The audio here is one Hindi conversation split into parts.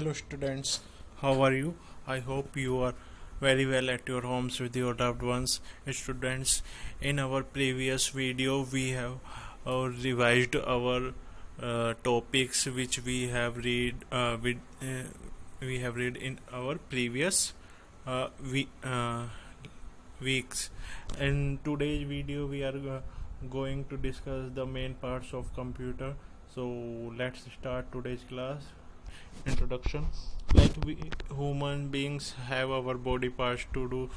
Hello students, how are you? I hope you are very well at your homes with your loved ones. Students, in our previous video we have revised our topics which we have read in our previous uh, we, uh, weeks. In today's video we are going to discuss the main parts of computer. So let's start today's class. Introduction. Like we human beings have our body parts to do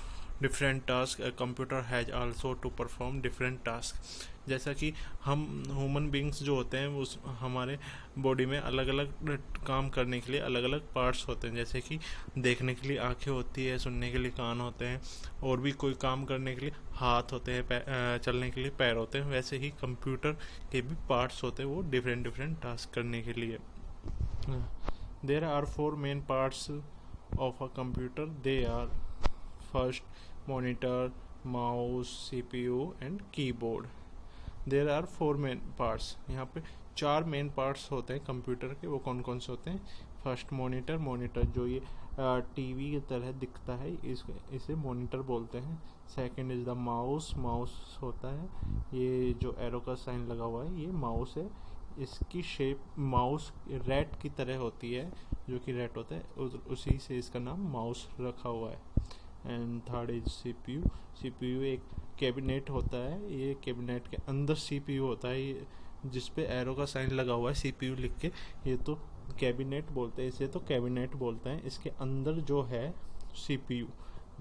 different tasks, a computer has also to perform different tasks. जैसा कि हम ह्यूमन बींग्स जो होते हैं उस हमारे बॉडी में अलग अलग काम करने के लिए अलग अलग पार्ट्स होते हैं, जैसे कि देखने के लिए आंखें होती है, सुनने के लिए कान होते हैं, और भी कोई काम करने के लिए हाथ होते हैं, चलने के लिए पैर होते हैं। वैसे ही कंप्यूटर के भी पार्ट्स होते हैं, वो डिफरेंट डिफरेंट टास्क करने के लिए। There are four main parts of a computer. They are first monitor, mouse, CPU and keyboard. There are four main parts. यहाँ पे चार मेन पार्ट्स होते हैं कंप्यूटर के। वो कौन कौन से होते हैं? फर्स्ट मॉनिटर, मॉनिटर जो ये टीवी की तरह दिखता है, इसे मॉनिटर बोलते हैं। Second is the mouse, mouse होता है, ये जो एरो का साइन लगा हुआ है ये माउस है। इसकी शेप माउस रैट की तरह होती है, जो कि रैट होता है, उसी से इसका नाम माउस रखा हुआ है। And third is CPU. CPU एक कैबिनेट होता है, ये कैबिनेट के अंदर सीपीयू होता है, ये जिस पे एरो का साइन लगा हुआ है सीपीयू लिख के, ये तो कैबिनेट बोलते हैं, इसे तो कैबिनेट बोलते हैं। इसके अंदर जो है सीपीयू,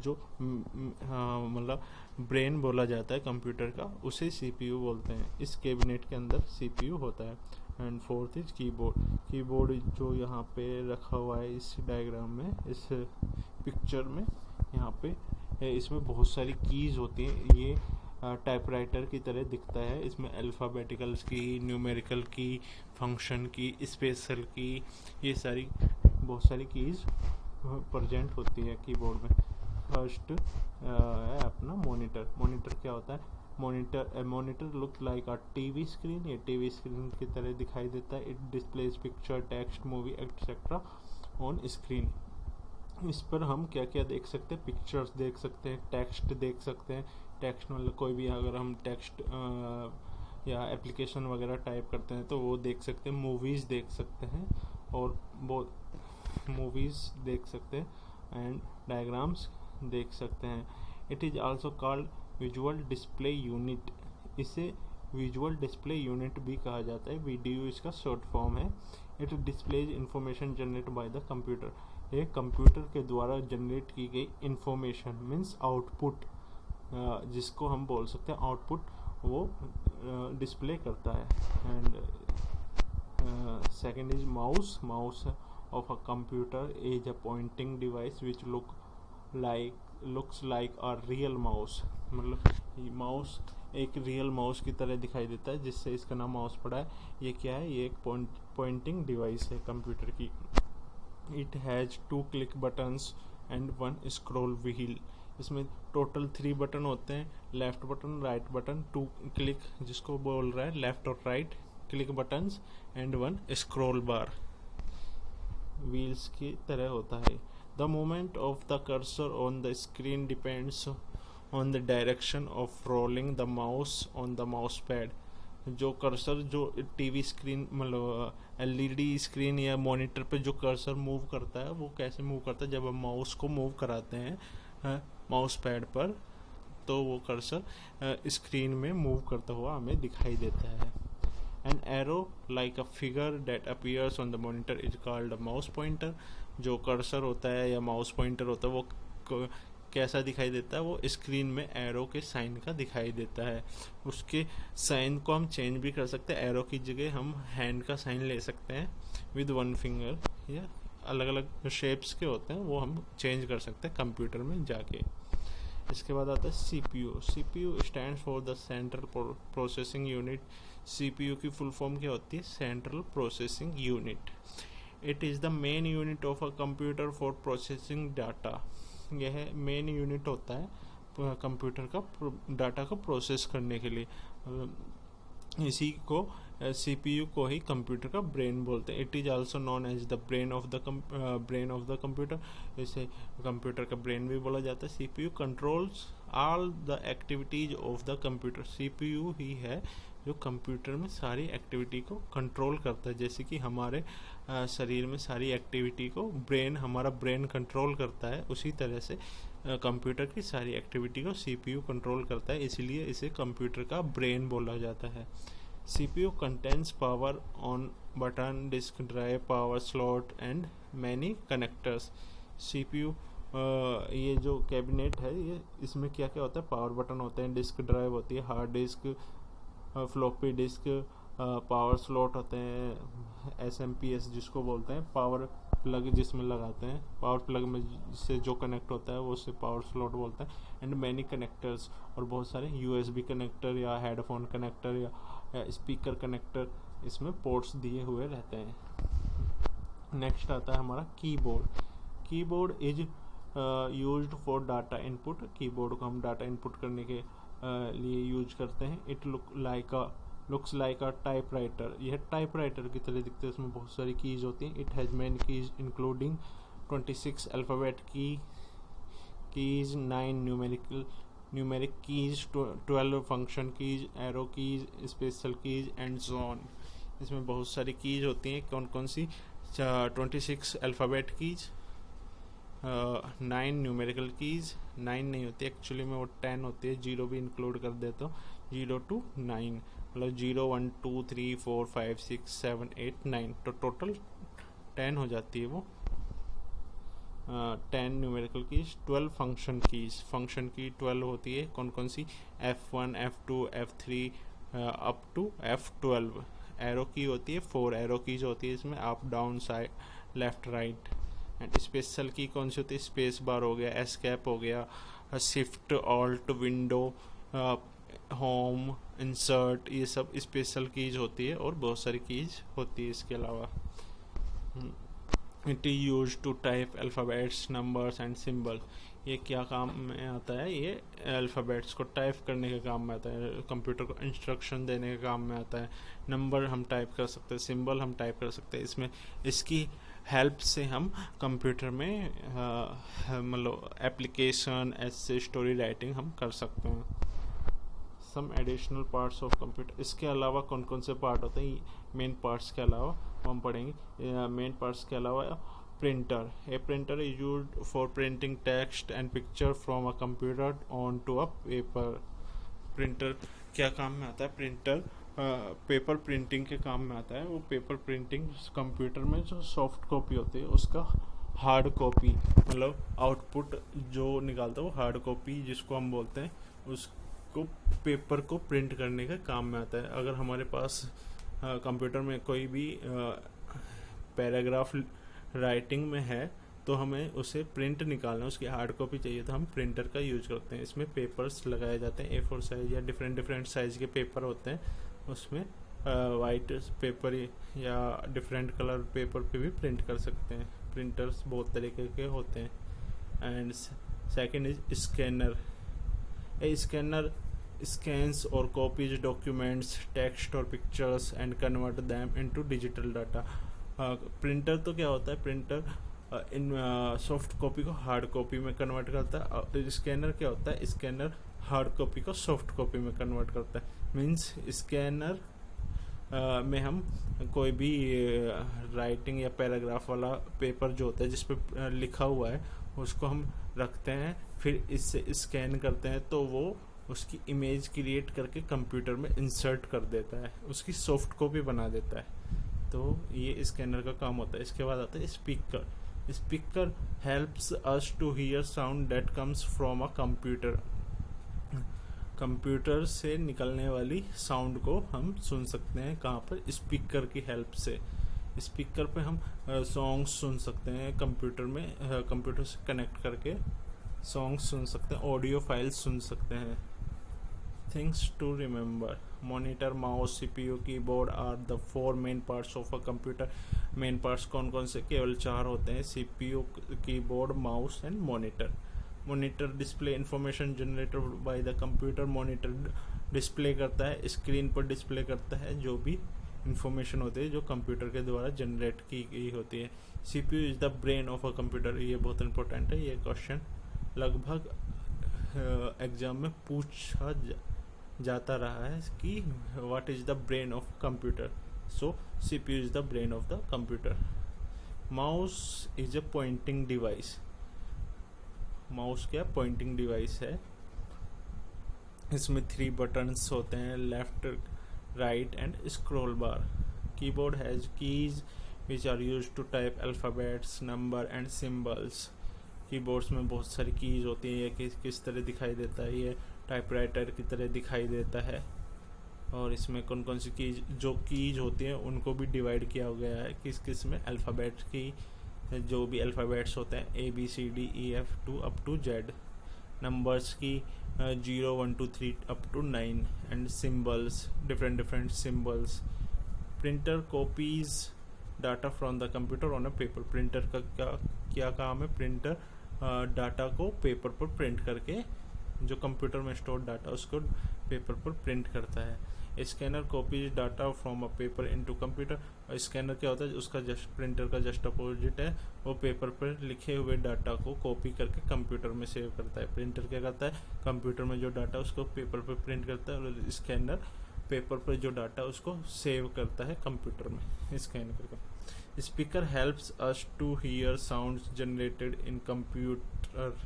जो मतलब ब्रेन बोला जाता है कंप्यूटर का, उसे सीपीयू बोलते हैं। इस कैबिनेट के अंदर सीपीयू होता है। And fourth is keyboard. Keyboard जो यहाँ पे रखा हुआ है इस डायग्राम में, इस पिक्चर में, यहाँ पे इसमें बहुत सारी कीज़ होती हैं। ये टाइपराइटर की तरह दिखता है। इसमें अल्फ़ाबेटिकल्स की, न्यूमेरिकल की, फंक्शन की, स्पेशल की, ये सारी बहुत सारी कीज़ प्रेजेंट होती है कीबोर्ड में। फर्स्ट है अपना मॉनिटर। मॉनिटर क्या होता है? Monitor look like a TV screen. ये टीवी स्क्रीन की तरह दिखाई देता है। It displays picture, text, movie etcetera on screen. इस पर हम क्या क्या देख सकते हैं? पिक्चर्स देख सकते हैं, टेक्स्ट देख सकते हैं। टेक्स्ट मतलब कोई भी अगर हम टेक्स्ट या एप्लीकेशन वगैरह टाइप करते हैं तो वो देख सकते हैं। मूवीज़ देख सकते हैं, और बहुत मूवीज़ देख सकते हैं। एंड डायग्राम्स देख सकते हैं। It is also called visual display unit. इसे विजुअल डिस्प्ले यूनिट भी कहा जाता है। वीडीयू इसका शॉर्ट फॉर्म है। It displays information generate by the computer. ये कंप्यूटर के द्वारा जनरेट की गई इंफॉर्मेशन मीन्स आउटपुट, जिसको हम बोल सकते हैं आउटपुट, वो डिस्प्ले करता है। And second is mouse. Mouse of a computer is a pointing device which looks like a real mouse। मतलब माउस एक रियल माउस की तरह दिखाई देता है, जिससे इसका नाम माउस पड़ा है। ये क्या है? ये एक पॉइंटिंग डिवाइस है कंप्यूटर की। It has 2 click buttons and 1 scroll wheel. इसमें टोटल 3 बटन होते हैं, left button, right button, 2 click जिसको बोल रहा है लेफ्ट और right click buttons, and 1 scroll bar wheels की तरह होता है। The movement of the cursor on the screen depends on the direction of rolling the mouse on the mouse pad. जो कर्सर जो टीवी स्क्रीन मतलब एलईडी स्क्रीन या मॉनिटर पे जो कर्सर मूव करता है, वो कैसे मूव करता है? जब हम माउस को मूव कराते हैं माउस पैड पर, तो वो कर्सर स्क्रीन में मूव करता हुआ हमें दिखाई देता है। An arrow like a figure that appears on the monitor is called a mouse pointer। जो कर्सर होता है या माउस पॉइंटर होता है, वो कैसा दिखाई देता है? वो स्क्रीन में एरो के साइन का दिखाई देता है। उसके साइन को हम चेंज भी कर सकते हैं। एरो की जगह हम हैंड का साइन ले सकते हैं विद 1 फिंगर, या अलग अलग शेप्स के होते हैं वो हम चेंज कर सकते हैं कंप्यूटर में जाके। इसके बाद आता है CPU. CPU stands for the central processing unit. CPU की फुल फॉर्म क्या होती है? Central processing unit. It is the main unit of a computer for processing data. यह मेन यूनिट होता है कंप्यूटर का डाटा को प्रोसेस करने के लिए। इसी को सीपीयू को ही कंप्यूटर का ब्रेन बोलते हैं. It is also known as the brain of the computer. इसे कंप्यूटर का ब्रेन भी बोला जाता है. CPU controls all the activities of the computer. CPU ही है जो कंप्यूटर में सारी एक्टिविटी को कंट्रोल करता है. जैसे कि हमारे शरीर में सारी एक्टिविटी को हमारा ब्रेन कंट्रोल करता है, उसी तरह से कंप्यूटर की सारी एक्टिविटी को सीपीयू कंट्रोल करता है. इसलिए इसे कंप्यूटर का ब्रेन बोला जाता है. CPU contains power on button, disk drive, power slot and many connectors. CPU ये जो कैबिनेट है, ये इसमें क्या क्या होता है? पावर बटन होते हैं, डिस्क ड्राइव होती है, hard disk, floppy disk, power slot होते हैं, SMPS जिसको बोलते हैं, पावर प्लग जिसमें लगाते हैं, पावर प्लग में से जो कनेक्ट होता है वो उसे पावर स्लॉट बोलते हैं. एंड मैनी कनेक्टर्स, और बहुत सारे USB कनेक्टर या हेडफोन कनेक्टर या स्पीकर कनेक्टर इसमें पोर्ट्स दिए हुए रहते हैं. नेक्स्ट आता है हमारा keyboard. Keyboard is used for data input. Keyboard को हम डाटा इनपुट करने के लिए यूज करते हैं. It looks like a typewriter. यह टाइपराइटर की तरह दिखते हैं. इसमें बहुत सारी कीज होती हैं. It has many keys including 26 alphabet keys, 9 numeric keys, 12 function keys, arrow keys, special keys and so on. इसमें बहुत सारी कीज होती हैं. कौन कौन सी? 26 अल्फ़ाबेट कीज, 9 न्यूमेरिकल कीज, 9 नहीं होती एक्चुअली में, वो 10 होती है, 0 भी इंक्लूड कर देता हूँ. 0 to 9, मतलब 0 1 2 3 4 5 6 7 8 9, तो टोटल 10 हो जाती है वो. 10 numerical keys. 12 function keys. Function की 12 होती है. कौन कौन सी? F1, F2, F3 up to F12. Arrow की होती है 4 एरो कीज होती है इसमें, up down side left right. And special की कौन सी होती है? स्पेस बार हो गया, एस्केप हो गया, shift alt window, home, insert, ये सब स्पेशल कीज होती है. और बहुत सारी कीज होती है इसके अलावा. It is use to type alphabets, numbers and symbol. ये क्या काम में आता है? ये अल्फ़ाबेट्स को टाइप करने के काम में आता है, कंप्यूटर को इंस्ट्रक्शन देने के काम में आता है. नंबर हम टाइप कर सकते हैं, सिंबल हम टाइप कर सकते हैं. इसमें इसकी हेल्प से हम कंप्यूटर में मतलब एप्लीकेशन, ऐसे स्टोरी राइटिंग हम कर सकते हैं. Some additional parts of computer. इसके अलावा कौन कौन से पार्ट होते हैं मेन पार्ट्स के अलावा हम पढ़ेंगे. मेन पार्ट्स के अलावा printer. A printer is used for printing text and picture from a computer on to a paper. Printer क्या काम में आता है? प्रिंटर पेपर प्रिंटिंग के काम में आता है. वो पेपर प्रिंटिंग कंप्यूटर में जो सॉफ्ट कॉपी होती है उसका हार्ड कॉपी, मतलब आउटपुट जो निकालता है वो हार्ड कॉपी जिसको हम बोलते हैं, उसको पेपर को प्रिंट करने के काम में आता है. अगर हमारे पास कंप्यूटर में कोई भी पैराग्राफ राइटिंग में है तो हमें उसे प्रिंट निकालना, उसकी हार्ड कॉपी चाहिए तो हम प्रिंटर का यूज करते हैं. इसमें पेपर्स लगाए जाते हैं, A4 साइज या डिफरेंट साइज के पेपर होते हैं. उसमें वाइट पेपर या डिफरेंट कलर पेपर पे भी प्रिंट कर सकते हैं. प्रिंटर्स बहुत तरीके के होते हैं. And second is scanner. A scanner scans or copies documents, text or pictures and convert them into digital data. Printer तो क्या होता है? प्रिंटर इन सॉफ्ट कॉपी को हार्ड कॉपी में कन्वर्ट करता है. स्कैनर क्या होता है? स्कैनर हार्ड कॉपी को सॉफ्ट कॉपी में कन्वर्ट करता है. मीन्स स्कैनर में हम कोई भी राइटिंग या पैराग्राफ वाला पेपर जो होता है जिस पे लिखा हुआ है उसको हम रखते हैं, फिर इससे स्कैन करते हैं तो वो उसकी इमेज क्रिएट करके कंप्यूटर में इंसर्ट कर देता है, उसकी सॉफ्ट कॉपी बना देता है. तो ये स्कैनर का काम होता है. इसके बाद आता है speaker. Speaker helps us to hear sound that comes from a computer. Computer से निकलने वाली साउंड को हम सुन सकते हैं. कहाँ पर? स्पीकर की हेल्प से. स्पीकर पे हम सॉन्ग्स सुन सकते हैं कंप्यूटर में, कंप्यूटर से कनेक्ट करके सॉन्ग्स सुन सकते हैं, ऑडियो फाइल्स सुन सकते हैं. Things to remember: monitor, mouse, CPU, keyboard are the 4 main parts of a computer. main parts कौन कौन से? केवल 4 होते हैं: CPU, keyboard, mouse and monitor. Monitor display information generated by the computer. Monitor display करता है, स्क्रीन पर डिस्प्ले करता है जो भी इंफॉर्मेशन होती है जो कंप्यूटर के द्वारा जनरेट की गई होती है। CPU is the brain of a computer, ये बहुत इंपॉर्टेंट है, ये क्वेश्चन लगभग एग्जाम में पूछा जाता रहा है कि what is the brain of computer. So CPU is the brain of the computer. Mouse is a pointing device. Mouse क्या पॉइंटिंग डिवाइस है। इसमें 3 बटन्स होते हैं, left, right and scroll bar. Keyboard has keys which are use to type alphabets, number and symbols. Keyboards में बहुत सारी कीज होती हैं, ये किस तरह दिखाई देता है, ये टाइपराइटर की तरह दिखाई देता है। और इसमें कौन कौन सी कीज होती हैं उनको भी डिवाइड किया गया है किस किस में। अल्फ़ाबेट्स की जो भी अल्फ़ाबेट्स होते हैं ABCDEF2 up to Z। Numbers की 0 1 2 3 up to 9 and symbols, different symbols. Printer copies data from the computer on a paper. Printer का क्या काम है। प्रिंटर डाटा को पेपर पर प्रिंट करके जो कंप्यूटर में स्टोर डाटा उसको पेपर पर प्रिंट करता है। Scanner copies data from a paper into computer. और स्कैनर क्या होता है, उसका जस्ट प्रिंटर का जस्ट अपोजिट है, वो पेपर पर लिखे हुए डाटा को कॉपी करके कंप्यूटर में सेव करता है। प्रिंटर क्या करता है, कंप्यूटर में जो डाटा उसको पेपर पर प्रिंट करता है, और स्कैनर पेपर पर जो डाटा उसको सेव करता है कंप्यूटर में स्कैन करके। Speaker helps us to hear sounds generated in computer.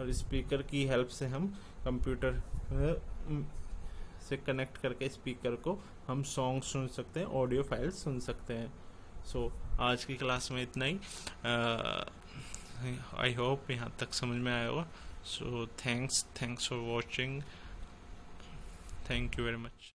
और स्पीकर की हेल्प से हम कंप्यूटर से कनेक्ट करके स्पीकर को हम सॉन्ग सुन सकते हैं, ऑडियो फाइल सुन सकते हैं। सो आज की क्लास में इतना ही। आई होप यहाँ तक समझ में आया होगा। So thanks for watching. Thank you very much.